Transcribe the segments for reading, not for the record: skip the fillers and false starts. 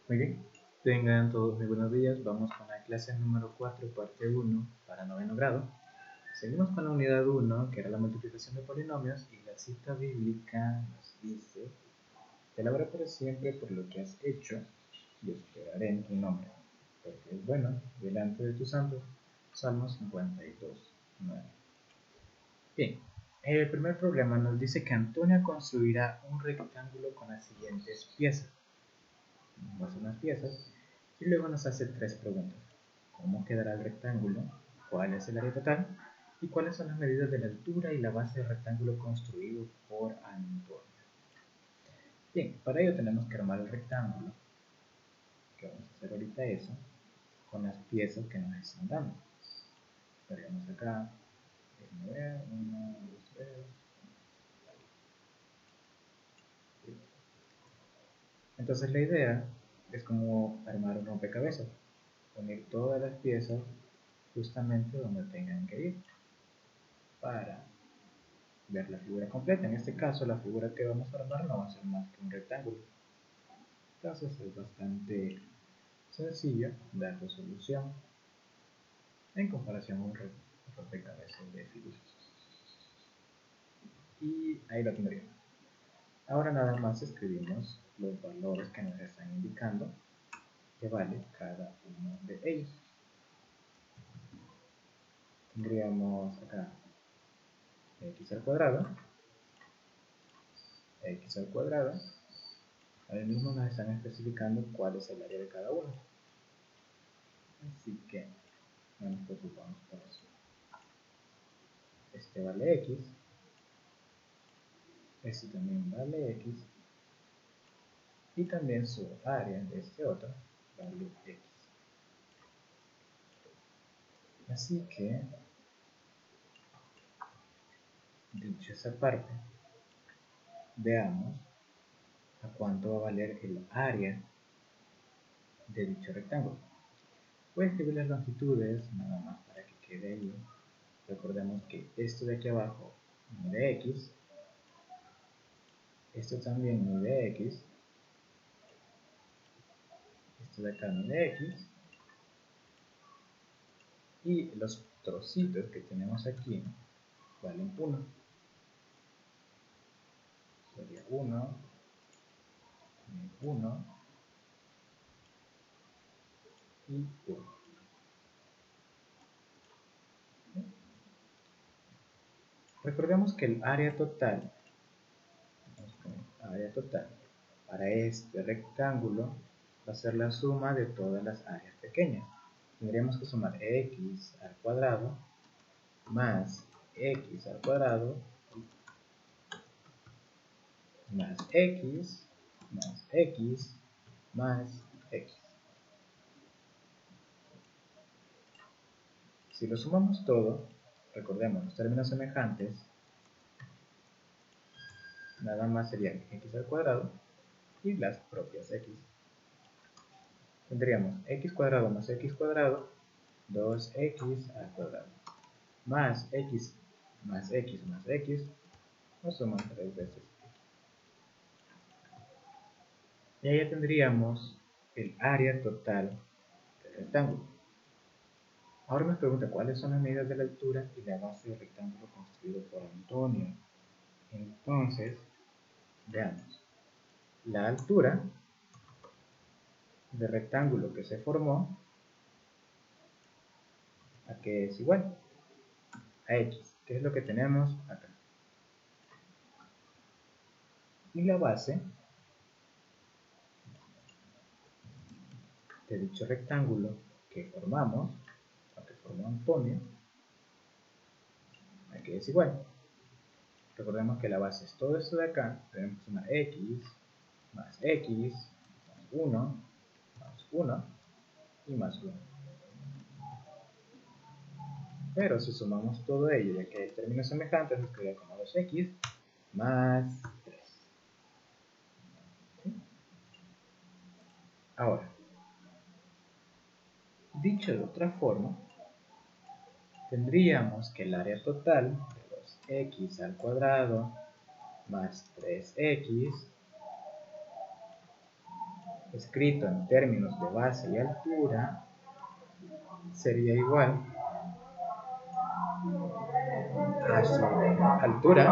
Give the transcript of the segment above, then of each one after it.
Muy bien, tengan todos muy buenos días. Vamos con la clase número 4, parte 1, para noveno grado. Seguimos con la unidad 1, que era la multiplicación de polinomios, y la cita bíblica nos dice: te alabaré siempre por lo que has hecho, y esperaré en tu nombre, porque es bueno delante de tus santos. Salmos 52, 9. Bien, el primer problema nos dice que Antonia construirá un rectángulo con las siguientes piezas. Vamos a hacer unas piezas y luego nos hace tres preguntas: ¿cómo quedará el rectángulo? ¿Cuál es el área total? ¿Y cuáles son las medidas de la altura y la base del rectángulo construido por Antonia? Bien, para ello tenemos que armar el rectángulo, que vamos a hacer ahorita eso, con las piezas que nos están dando. Estaríamos acá, 1, 2, 3. Entonces la idea es como armar un rompecabezas, unir todas las piezas justamente donde tengan que ir para ver la figura completa. En este caso, la figura que vamos a armar no va a ser más que un rectángulo. Entonces es bastante sencillo dar resolución en comparación a un rompecabezas de figuras. Y ahí lo tendríamos. Ahora nada más escribimos los valores que nos están indicando que vale cada uno de ellos. Tendríamos acá x al cuadrado, ahí mismo nos están especificando cuál es el área de cada uno, así que no nos preocupamos por eso. Este vale x, este también vale x, y también su área de este otro vale x. Así que, dicho esa parte, veamos a cuánto va a valer el área de dicho rectángulo. Voy a escribir las longitudes nada más para que quede ahí. Recordemos que esto de aquí abajo mide x, esto también mide x, esto de acá mide x, y los trocitos que tenemos aquí valen 1. Sería 1, 1 y 1. Recordemos que el área total para este rectángulo va a ser la suma de todas las áreas pequeñas. Tendríamos que sumar x al cuadrado más x al cuadrado más x más x más x. Si lo sumamos todo, recordemos los términos semejantes, nada más serían x al cuadrado y las propias x. Tendríamos x cuadrado más x cuadrado, 2x al cuadrado, más x más x más x, nos suman 3 veces x. Y ahí ya tendríamos el área total del rectángulo. Ahora nos pregunta cuáles son las medidas de la altura y la base del rectángulo construido por Antonio. Entonces, veamos. La altura del rectángulo que se formó, ¿a qué es igual? A x, que es lo que tenemos acá. Y la base de dicho rectángulo que formamos, o que formó Antonio, ¿a qué es igual? Recordemos que la base es todo esto de acá, tenemos que sumar x más 1 más 1 y más 1. Pero si sumamos todo ello, ya que hay términos semejantes, nos queda como 2x más 3. ¿Sí? Ahora, dicho de otra forma, tendríamos que el área total de 2x al cuadrado más 3x escrito en términos de base y altura, sería igual a su altura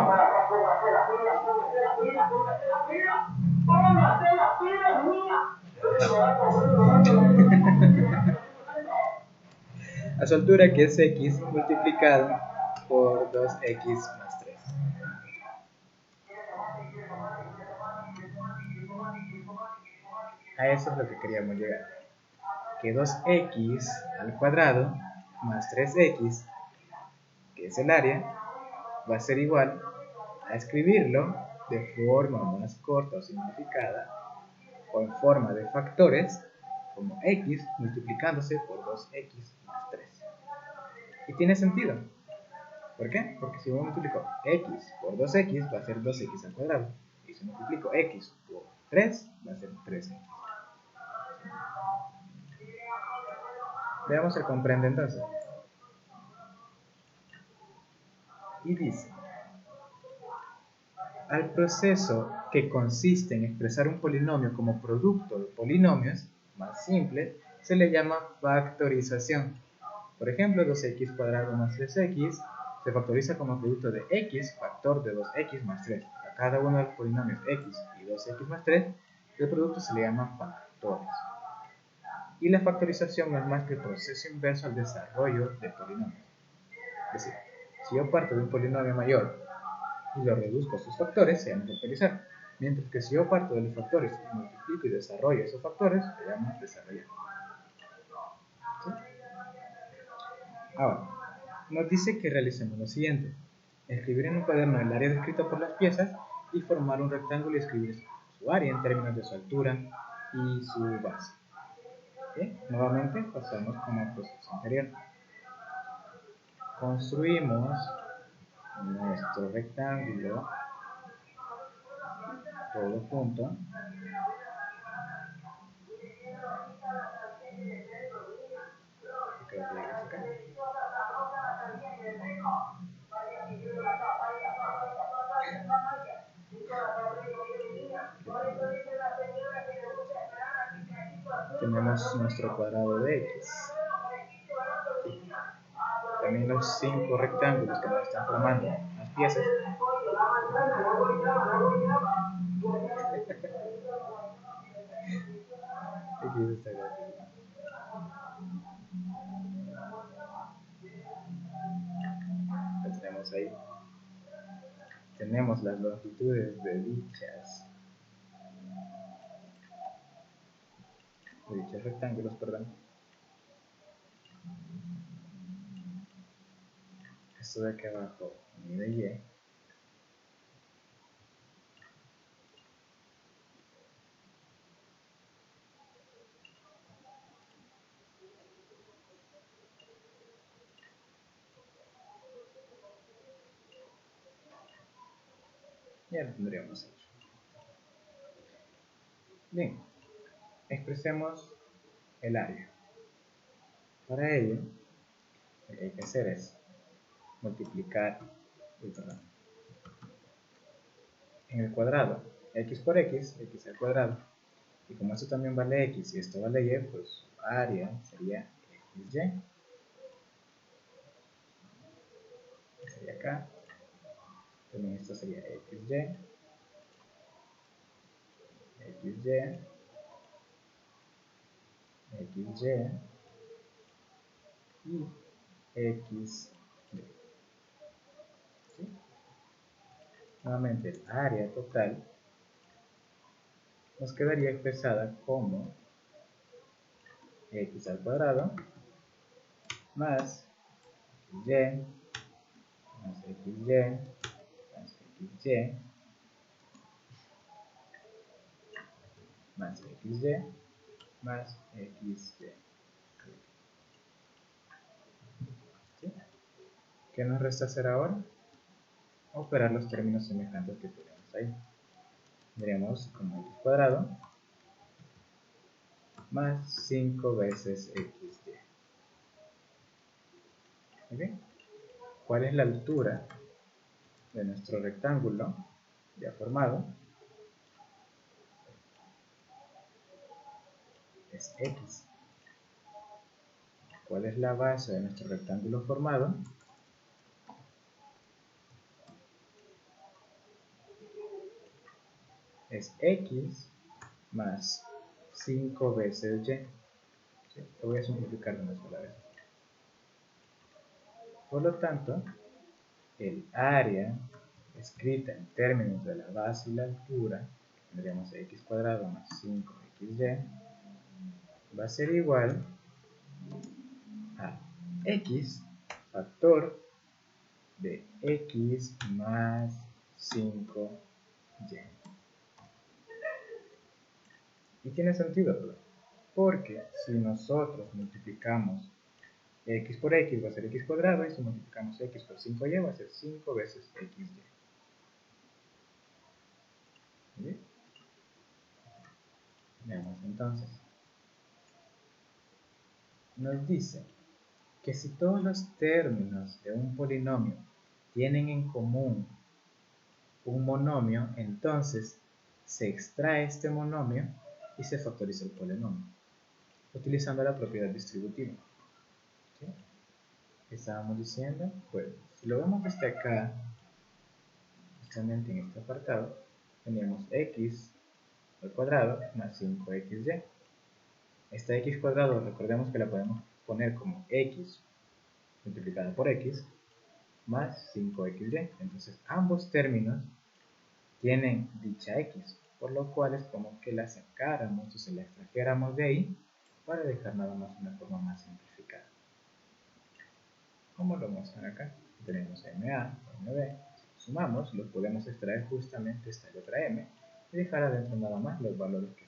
a su altura, que es x multiplicado por 2x más 3. A eso es lo que queríamos llegar, que 2x al cuadrado más 3x, que es el área, va a ser igual a escribirlo de forma más corta o simplificada o en forma de factores como x multiplicándose por 2x más 3. Y tiene sentido. ¿Por qué? Porque si yo multiplico x por 2x va a ser 2x al cuadrado. Y si multiplico x por 3 va a ser 3x. Veamos el comprende entonces. Y dice: al proceso que consiste en expresar un polinomio como producto de polinomios más simples se le llama factorización. Por ejemplo, 2x cuadrado más 3x se factoriza como producto de x factor de 2x más 3. A cada uno de los polinomios x y 2x más 3, el producto se le llama factores. Y la factorización no es más que el proceso inverso al desarrollo de polinomios. Es decir, si yo parto de un polinomio mayor y lo reduzco a sus factores, se llama factorizar. Mientras que si yo parto de los factores y multiplico y desarrollo esos factores, se llama desarrollar. ¿Sí? Ahora, nos dice que realicemos lo siguiente: escribir en un cuaderno el área descrita por las piezas y formar un rectángulo y escribir su área en términos de su altura y su base. ¿Sí? Nuevamente pasamos como el proceso anterior. Construimos nuestro rectángulo todo junto. Creo que acá. Tenemos nuestro cuadrado de x. También los 5 rectángulos que nos están formando las piezas. X está grande. Lo tenemos ahí. Tenemos las longitudes de dichos rectángulos, perdón. Esto de aquí abajo mide y. Ya lo tendríamos hecho. Bien, expresemos el área. Para ello, lo que hay que hacer es multiplicar en el cuadrado x por x, x al cuadrado, y como esto también vale x y esto vale y, pues su área sería xy, sería acá, también esto sería xy, xy, xy y xy. ¿Sí? Nuevamente el área total nos quedaría expresada como x al cuadrado más y más xy más xy más xy más xy. ¿Sí? ¿Qué nos resta hacer ahora? Operar los términos semejantes que tenemos ahí. Veremos como x cuadrado más 5 veces xy. ¿Okay? ¿Cuál es la altura de nuestro rectángulo ya formado? es x. ¿Cuál es la base de nuestro rectángulo formado? Es x más 5 veces y. ¿Sí? Lo voy a simplificar de una sola vez. Por lo tanto, el área escrita en términos de la base y la altura, tendríamos x cuadrado más 5xy, va a ser igual a x factor de x más 5y. Y tiene sentido, ¿verdad? Porque si nosotros multiplicamos x por x va a ser x cuadrado, y si multiplicamos x por 5y va a ser 5 veces xy. ¿Sí? Veamos entonces. Nos dice que si todos los términos de un polinomio tienen en común un monomio, entonces se extrae este monomio y se factoriza el polinomio, utilizando la propiedad distributiva. ¿Sí? ¿Qué estábamos diciendo? Pues, si lo vemos desde acá, justamente en este apartado, teníamos x al cuadrado más 5xy. Esta x cuadrado, recordemos que la podemos poner como x multiplicada por x más 5xy. Entonces, ambos términos tienen dicha x, por lo cual es como que la sacáramos o se la extrajéramos de ahí para dejar nada más una forma más simplificada. Como lo muestran acá, tenemos MA, MB, si sumamos, lo podemos extraer justamente esta letra M y dejar adentro nada más los valores que